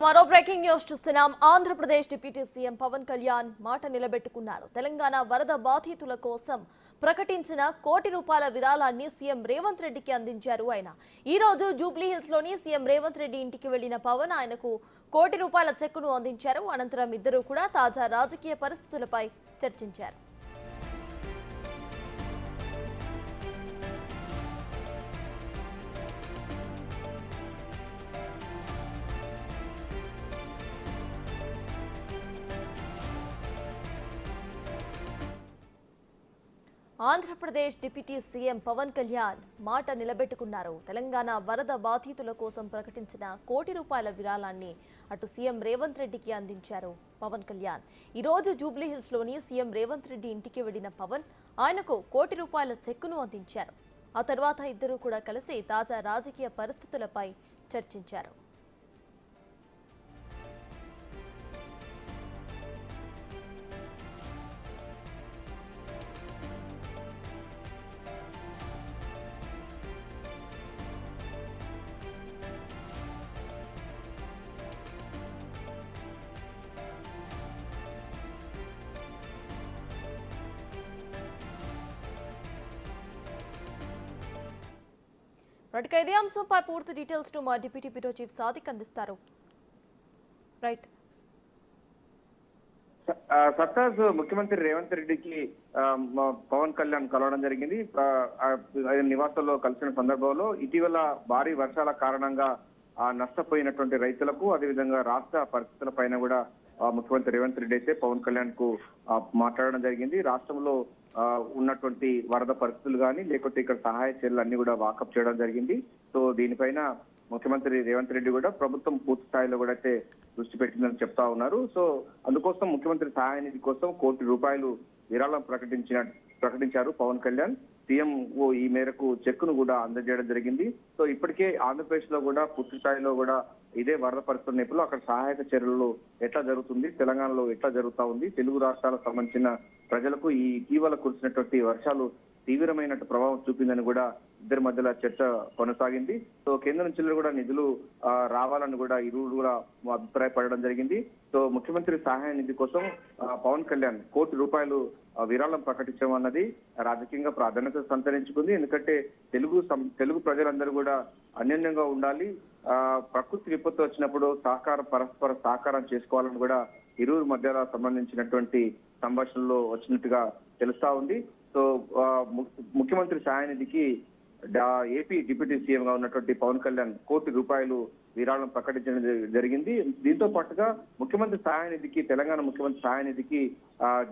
మరో breaking news చూస్తున్నాం. Andhra Pradesh deputy CM Pawan Kalyan మాట నిలబెట్టుకున్నారు. తెలంగాణ వరద బాధితుల కోసం ప్రకటించిన ₹1,00,00,000 విరాళాన్ని సీఎం రేవంత్ రెడ్డికి అందించారు. ఆయన ఈ రోజు జూబ్లీ హిల్స్ లోని సీఎం రేవంత్ రెడ్డి ఇంటికి వెళ్లిన పవన్ ఆయనకు ₹1,00,00,000 చెక్కును అందించారు. అనంతరం ఇద్దరు కూడా తాజా రాజకీయ పరిస్థితులపై చర్చించారు. ఆంధ్రప్రదేశ్ డిప్యూటీ సీఎం పవన్ కళ్యాణ్ మాట నిలబెట్టుకున్నారు. తెలంగాణ వరద బాధితుల కోసం ప్రకటించిన ₹1,00,00,000 విరాళాన్ని అటు సీఎం రేవంత్ రెడ్డికి అందించారు పవన్ కళ్యాణ్. ఈ రోజు జూబ్లీ హిల్స్ లోని సీఎం రేవంత్ రెడ్డి ఇంటికి వెళ్లిన పవన్ ఆయనకు ₹1,00,00,000 చెక్కును అందించారు. ఆ తర్వాత ఇద్దరు కూడా కలిసి తాజా రాజకీయ పరిస్థితులపై చర్చించారు. ఇదే అంశంపై పూర్తి డీటెయిల్స్ మా డిప్యూటీ బ్యూరో చీఫ్ సాదిక్ అందిస్తారు. రైట్ సర్తాజ్ ముఖ్యమంత్రి రేవంత్ రెడ్డికి పవన్ కళ్యాణ్ కలవడం జరిగింది. నివాసంలో కలిసిన సందర్భంలో ఇటీవల భారీ వర్షాల కారణంగా నష్టపోయినటువంటి రైతులకు అదేవిధంగా రాష్ట్ర పరిస్థితుల పైన కూడా ముఖ్యమంత్రి రేవంత్ రెడ్డి అయితే పవన్ కళ్యాణ్ కు మాట్లాడడం జరిగింది. రాష్ట్రంలో ఉన్నటువంటి వరద పరిస్థితులు కానీ లేకపోతే ఇక్కడ సహాయ చర్యలు అన్ని కూడా వాకప్ చేయడం జరిగింది. సో దీనిపైన ముఖ్యమంత్రి రేవంత్ రెడ్డి కూడా ప్రభుత్వం పూర్తి స్థాయిలో కూడా అయితే దృష్టి పెట్టిందని చెప్తా ఉన్నారు. సో అందుకోసం ముఖ్యమంత్రి సహాయ నిధి కోసం ₹1,00,00,000 విరాళం ప్రకటించారు పవన్ కళ్యాణ్. సీఎం ఈ మేరకు చెక్కును కూడా అందజేయడం జరిగింది. సో ఇప్పటికే ఆంధ్రప్రదేశ్ లో కూడా పూర్తి స్థాయిలో కూడా ఇదే వరద పరిస్థితుల నేపథ్యంలో అక్కడ సహాయక చర్యలు ఎట్లా జరుగుతుంది, తెలంగాణలో ఎట్లా జరుగుతా ఉంది, తెలుగు రాష్ట్రాలకు సంబంధించిన ప్రజలకు ఈ ఇటీవల కురిసినటువంటి వర్షాలు తీవ్రమైన ప్రభావం చూపిందని కూడా ఇద్దరి మధ్యలో చర్చ కొనసాగింది. సో కేంద్రం నుంచి కూడా నిధులు రావాలని కూడా ఇరువురు కూడా అభిప్రాయపడడం జరిగింది. సో ముఖ్యమంత్రి సహాయ నిధి కోసం పవన్ కళ్యాణ్ ₹1,00,00,000 విరాళం ప్రకటించడం అన్నది రాజకీయంగా ప్రాధాన్యత సంతరించుకుంది. ఎందుకంటే తెలుగు ప్రజలందరూ కూడా అన్యోన్యంగా ఉండాలి, ప్రకృతి విపత్తు వచ్చినప్పుడు పరస్పర సహకారం చేసుకోవాలని కూడా ఇరువురు మధ్యలో సంబంధించినటువంటి సంభాషణలో వచ్చినట్టుగా తెలుస్తా ఉంది. సో ముఖ్యమంత్రి సహాయ నిధికి ఏపీ డిప్యూటీ సీఎం గా ఉన్నటువంటి పవన్ కళ్యాణ్ ₹1,00,00,000 విరాళం ప్రకటించడం జరిగింది. దీంతో పాటుగా ముఖ్యమంత్రి సహాయ నిధికి తెలంగాణ ముఖ్యమంత్రి సహాయ నిధికి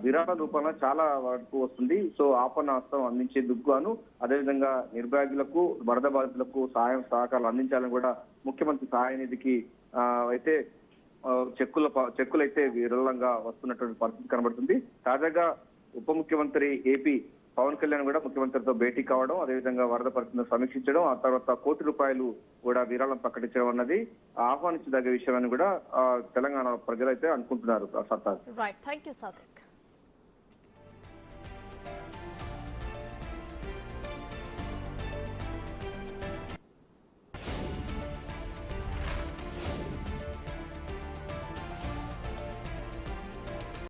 విరాళ రూపంలో చాలా వరకు వస్తుంది. సో ఆపన్న హస్తం అందించేందుకు గాను అదేవిధంగా నిర్భాగ్యులకు వరద బాధితులకు సహాయం సహకారాలు అందించాలని కూడా ముఖ్యమంత్రి సహాయ నిధికి అయితే చెక్కులైతే విరళంగా వస్తున్నటువంటి పరిస్థితి కనబడుతుంది. తాజాగా ఉప ముఖ్యమంత్రి ఏపీ పవన్ కళ్యాణ్ కూడా ముఖ్యమంత్రితో భేటీ కావడం, అదేవిధంగా వరద పరిస్థితిని సమీక్షించడం, ఆ తర్వాత ₹1,00,00,000 కూడా విరాళం ప్రకటించడం అన్నది ఆహ్వానించదగ్గ విషయమని కూడా తెలంగాణ ప్రజలైతే అనుకుంటున్నారు. సత్తా. Right, thank you Sadiq.